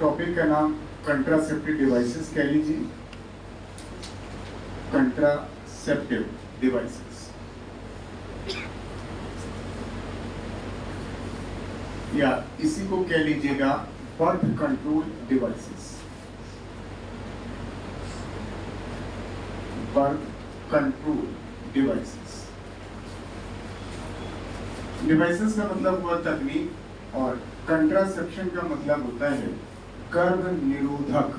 Topic का नाम contraceptive devices कह लीजिए, कंट्रासेप्टिव डिवाइसेस या इसी को कह लीजिएगा birth control devices. Birth control devices, devices का मतलब हुआ तकनीक और कंट्रासेप्शन का मतलब होता है गर्भ निरोधक।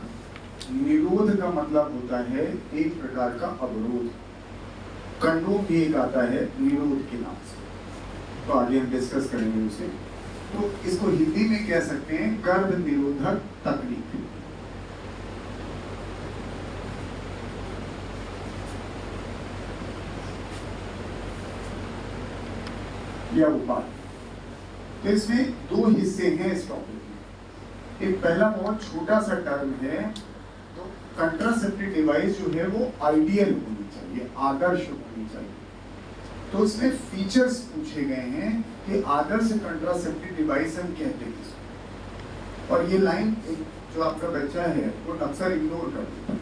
निरोध का मतलब होता है एक प्रकार का अवरोध। कंडोम भी एक आता है निरोध के नाम से, तो आगे हम डिस्कस करेंगे उसे। तो इसको हिंदी में कह सकते हैं गर्भ निरोधक तकनीक या उपाय। तो इसमें दो हिस्से हैं इस टॉपिक में। एक पहला बहुत छोटा सा टर्म है, तो कंट्रासेप्टिव डिवाइस जो है वो आइडियल होनी चाहिए, आदर्श होनी चाहिए। तो इसमें फीचर्स पूछे गए हैं कि आदर्श कंट्रासेप्टिव डिवाइस हम कहते हैं, और ये लाइन जो आपका बच्चा है वो अक्सर इग्नोर कर देता है।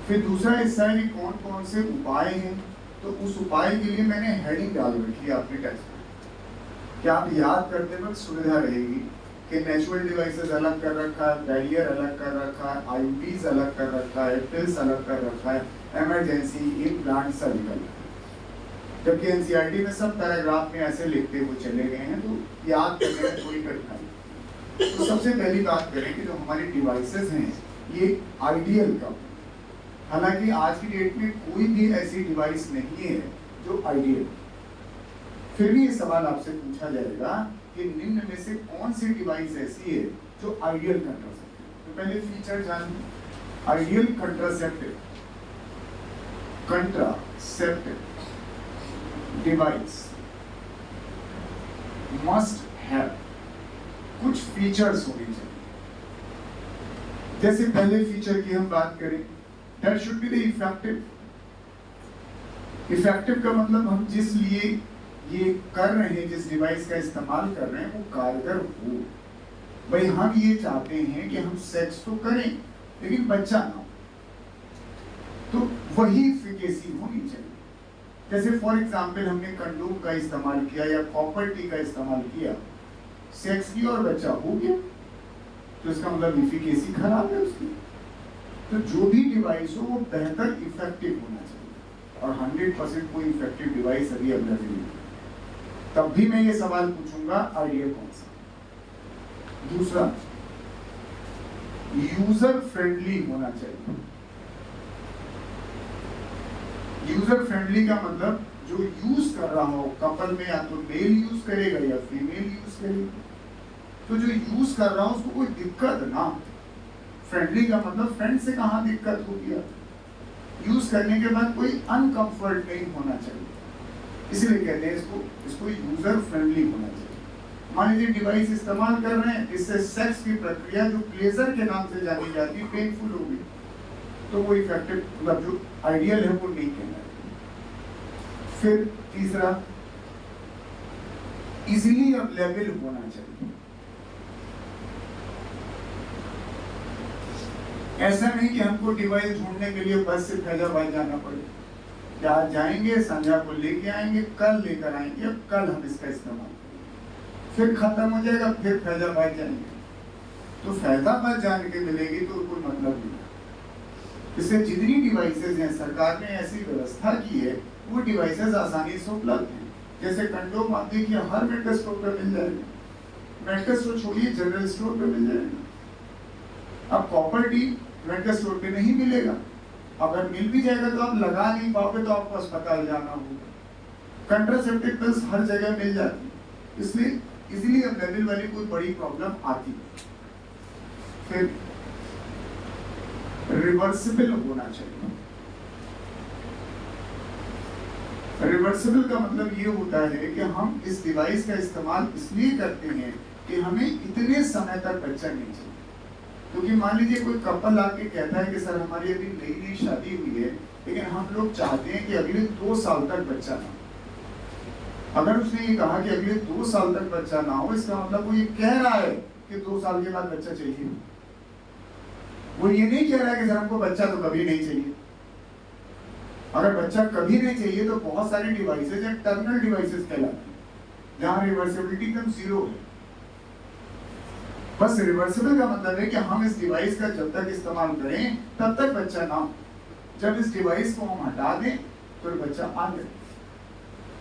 फिर दूसरा हिस्सा है कि कौन कौन से उपाय हैं, तो उस उपाय के लिए मैंने हेडिंग डाल रखी है अपने टेक्स्ट में, कि आप याद करते वक्त सुविधा रहेगी कि नेचुरल डिवाइसेस अलग कर रखा है, बैरियर अलग कर रखा है, आईयूडीज अलग कर रखा है, पिल्स अलग कर रखा है, इमरजेंसी, इम्प्लांट, सर्जिकल। जबकि एनसीईआरटी में सब पैराग्राफ में ऐसे लिखते हुए चले गए हैं, तो याद करने में कोई कठिनाई। तो सबसे पहली बात करें कि जो हमारी डिवाइसेस हैं ये आइडियल कब। हालांकि आज की डेट में कोई भी ऐसी डिवाइस नहीं है जो आइडियल। फिर भी ये सवाल आपसे पूछा जाएगा कि निम्न में से कौन सी डिवाइस ऐसी है जो आइडियल कंट्रासेप्टिव। तो पहले फीचर जानिए। Ideal contraceptive device must have कुछ फीचर्स होने चाहिए। जैसे पहले फीचर की हम बात करें, that should be the effective. Effective का मतलब हम जिस लिए ये कर रहे हैं, जिस डिवाइस का इस्तेमाल कर रहे हैं, वो कारगर हो। भाई हम ये चाहते हैं कि हम सेक्स तो करें लेकिन बच्चा ना हो, तो वही इफिकेसी होनी चाहिए। जैसे फॉर एग्जाम्पल हमने कंडोम का इस्तेमाल किया या कॉपर टी का इस्तेमाल किया, सेक्स किया और बच्चा हो गया, तो इसका मतलब इफिकेसी खराब है उसकी। तो जो भी डिवाइस हो वो बेहतर इफेक्टिव होना चाहिए, और 100% कोई इफेक्टिव डिवाइस अभी अवेलेबल नहीं है। तब भी मैं ये सवाल पूछूंगा आइडिया कौन सा। दूसरा, यूजर फ्रेंडली होना चाहिए। यूजर फ्रेंडली का मतलब जो यूज कर रहा हो, कपल में या तो मेल यूज करेगा या फीमेल यूज करेगी, तो जो यूज कर रहा हो उसको कोई दिक्कत ना। फ्रेंडली का मतलब फ्रेंड से कहाँ दिक्कत होगी, यूज करने के बाद कोई अनकंफर्ट नहीं होना चाहिए, इसलिए कहते हैं इसको यूजर फ्रेंडली होना चाहिए। मान लीजिए डिवाइस इस्तेमाल कर रहे हैं, इससे सेक्स की प्रक्रिया जो प्लेजर के नाम से जानी जाती है पेनफुल होगी, तो वो इफेक्टिव मतलब जो आइडियल है वो नहीं कहना है। फिर तीसरा, इजीली अवेलेबल होना चाहिए। ऐसा नहीं कि हमको डिवाइस ढूंढने के लिए बस से फैजाबाद जाना पड़े, कि आज जाएंगे, संध्या को लेके आएंगे, कल लेकर आएंगे, अब कल हम इसका इस्तेमाल करेंगे, फिर खत्म हो जाएगा, फिर फैजाबाद जाएंगे, तो फैजाबाद जाने के मिलेगी तो कोई मतलब नहीं। इससे जितनी डिवाइसेज हैं, सरकार ने ऐसी व्यवस्था की है, वो डिवाइसेज आसानी से उपलब्ध हैं। जैसे कंडोम आप देखिए हर मेडिकल स्टोर पर मिल जाएगा, मेडिकल स्टोर छोड़िए जनरल स्टोर पर मिल जाएगा। अब कॉपर टी मेडिकल स्टोर पे नहीं मिलेगा, अगर मिल भी जाएगा तो आप लगा नहीं पाओगे, तो आपको अस्पताल जाना होगा। कंट्रासेप्टिव पिल्स हर जगह मिल जाती है, इसलिए इजीली अवेलेबल वाली कोई बड़ी प्रॉब्लम आती है। फिर रिवर्सिबल होना चाहिए। रिवर्सिबल का मतलब ये होता है कि हम इस डिवाइस का इस्तेमाल इसलिए करते हैं कि हमें इतने समय तक बच्चा नहीं चाहिए। क्योंकि मान लीजिए कोई कपल आके कहता है कि सर हमारी अभी नई नई शादी हुई है, लेकिन हम लोग चाहते हैं कि अगले 2 साल तक बच्चा ना हो। अगर उसने ये कहा कि अगले 2 साल तक बच्चा ना हो, इसका मतलब वो ये कह रहा है कि 2 साल के बाद बच्चा चाहिए। वो ये नहीं कह रहा है कि सर हमको बच्चा तो कभी नहीं चाहिए। अगर बच्चा कभी नहीं चाहिए तो बहुत सारी डिवाइसेज हैं, टर्मिनल डिवाइसेज कहलाती हैं, जहां रिवर्सिबिलिटी एकदम जीरो है। बस रिवर्सिबल का मतलब है कि हम इस डिवाइस का जब तक इस्तेमाल करें तब तक बच्चा ना हो, जब इस डिवाइस को हम हटा दें तो बच्चा आ जाए,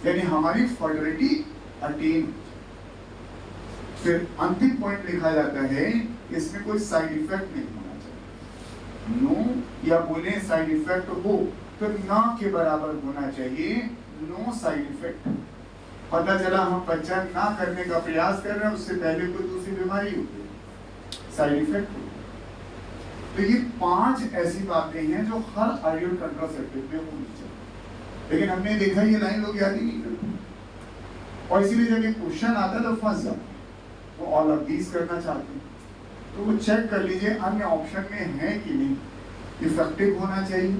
यानी हमारी फर्टिलिटी अटेन। फिर अंतिम पॉइंट लिखा जाता है इसमें कोई साइड इफेक्ट नहीं होना चाहिए। नो या बोले साइड इफेक्ट हो तो ना के बराबर होना चाहिए, नो साइड इफेक्ट। पता चला हम बच्चा ना करने का प्रयास कर रहे हैं, उससे पहले कोई दूसरी बीमारी होती है, साइड इफेक्ट। तो ये 5 ऐसी बातें हैं जो हर आइडियल कंट्रासेप्टिव में होनी चाहिए, लेकिन हमने देखा ये लाइन लोग याद ही नहीं करते, और इसीलिए जब ये क्वेश्चन आता है तो फंस जाते हैं। वो ऑल ऑफ दीज करना चाहते हैं, तो वो चेक कर लीजिए अन्य ऑप्शन में है कि नहीं। इफेक्टिव होना चाहिए,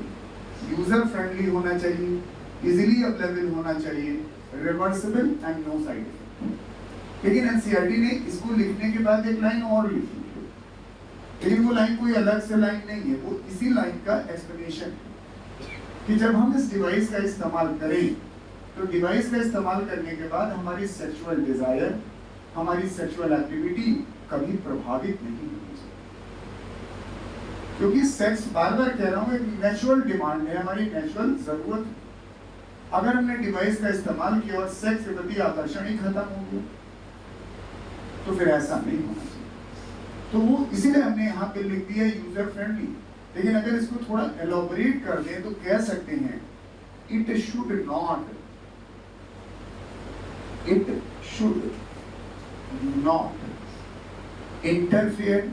यूजर फ्रेंडली होना चाहिए, इजीली अवेलेबल होना चाहिए, reversible and no side effect. लेकिन एनसीईआरटी ने इसको लिखने के बाद एक लाइन और लिखी है, लेकिन वो लाइन कोई अलग से लाइन नहीं है, वो इसी लाइन का एक्सप्लेनेशन है कि जब हम इस डिवाइस का इस्तेमाल करें तो डिवाइस का इस्तेमाल करने के बाद हमारी सेक्सुअल डिजायर, हमारी सेक्सुअल एक्टिविटी कभी प्रभावित नहीं होनी चाहिए, क्योंकि सेक्स, बार बार कह रहा हूं, एक नेचुरल डिमांड है, हमारी नेचुरल जरूरत है। अगर हमने डिवाइस का इस्तेमाल किया और सेक्स के प्रति आकर्षण ही खत्म हो गया तो फिर ऐसा नहीं होना चाहिए। तो वो इसीलिए हमने यहाँ पे लिख दिया यूजर फ्रेंडली। लेकिन अगर इसको थोड़ा एलोबरेट कर दें तो कह सकते हैं it should not interfere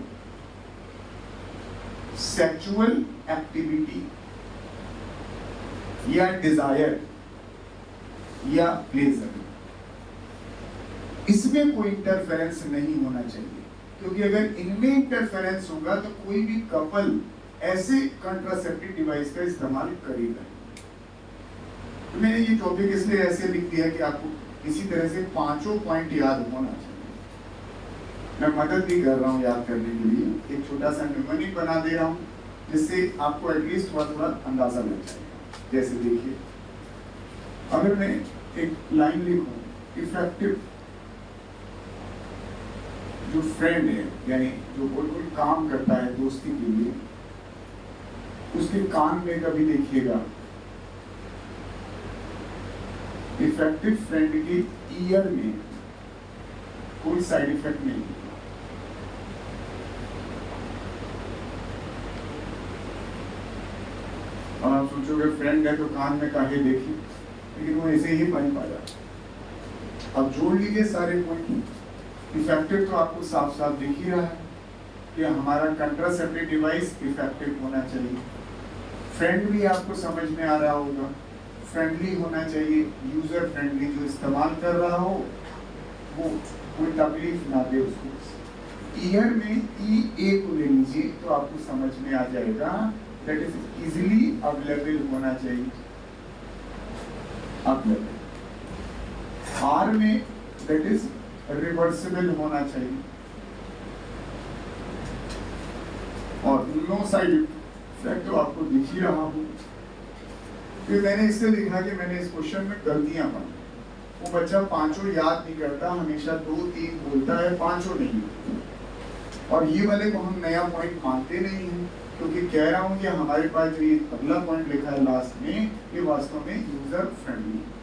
sexual activity या डिजायर या प्लेजर, इसमें कोई इंटरफेरेंस नहीं होना चाहिए, क्योंकि अगर इनमें इंटरफेरेंस होगा तो कोई भी कपल ऐसे कंट्रासेप्टिव डिवाइस का इस्तेमाल करेगा। तो मैंने ये टॉपिक इसलिए ऐसे लिख दिया कि आपको इसी तरह से 5 पॉइंट याद होना चाहिए। मैं मदद भी कर रहा हूँ याद करने के लिए, एक छोटा सा निमोनिक बना दे रहा हूँ जिससे आपको एटलीस्ट थोड़ा अंदाजा लग जाएगा। जैसे देखिए, अगर मैं एक लाइन लिखूं, इफेक्टिव जो फ्रेंड है, यानी जो कोई काम करता है दोस्ती के लिए, उसके कान में कभी देखिएगा इफेक्टिव फ्रेंड के ईयर में कोई साइड इफेक्ट नहीं। और आप सोचोगे फ्रेंड है तो कान में काहे देखी, लेकिन वो ऐसे ही पढ़ पाया। अब जोड़ लीजिए सारे पॉइंट। इफेक्टिव तो आपको साफ साफ दिख ही रहा है कि हमारा कंट्रासेप्टिव डिवाइस इफेक्टिव होना चाहिए। फ्रेंड भी आपको समझ में आ रहा होगा, फ्रेंडली होना चाहिए, यूजर फ्रेंडली, जो इस्तेमाल कर रहा हो वो कोई तकलीफ ना दे उसको। ईयर में ई को ले लीजिए तो आपको समझ में आ जाएगा, दैट इज इजीली अवेलेबल होना चाहिए, अवेलेबल। आर में दैट इज रिवर्सिबल होना चाहिए, और नो साइड इफेक्ट तो आपको दिख ही रहा हो। फिर मैंने इससे लिखा कि मैंने इस क्वेश्चन में गलतियां पाई। वो बच्चा 5 याद नहीं करता, हमेशा 2-3 बोलता है, 5 नहीं। और ये वाले को हम नया पॉइंट मानते नहीं हैं, क्योंकि कह रहा हूं कि हमारे पास जो ये अगला पॉइंट लिखा है लास्ट में, ये वास्तव में यूजर फ्रेंडली है।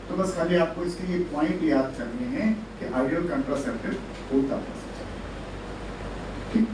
तो बस खाली आपको इसके ये पॉइंट याद करने हैं कि आइडियल कंट्रासेप्टिव होता है। ठीक।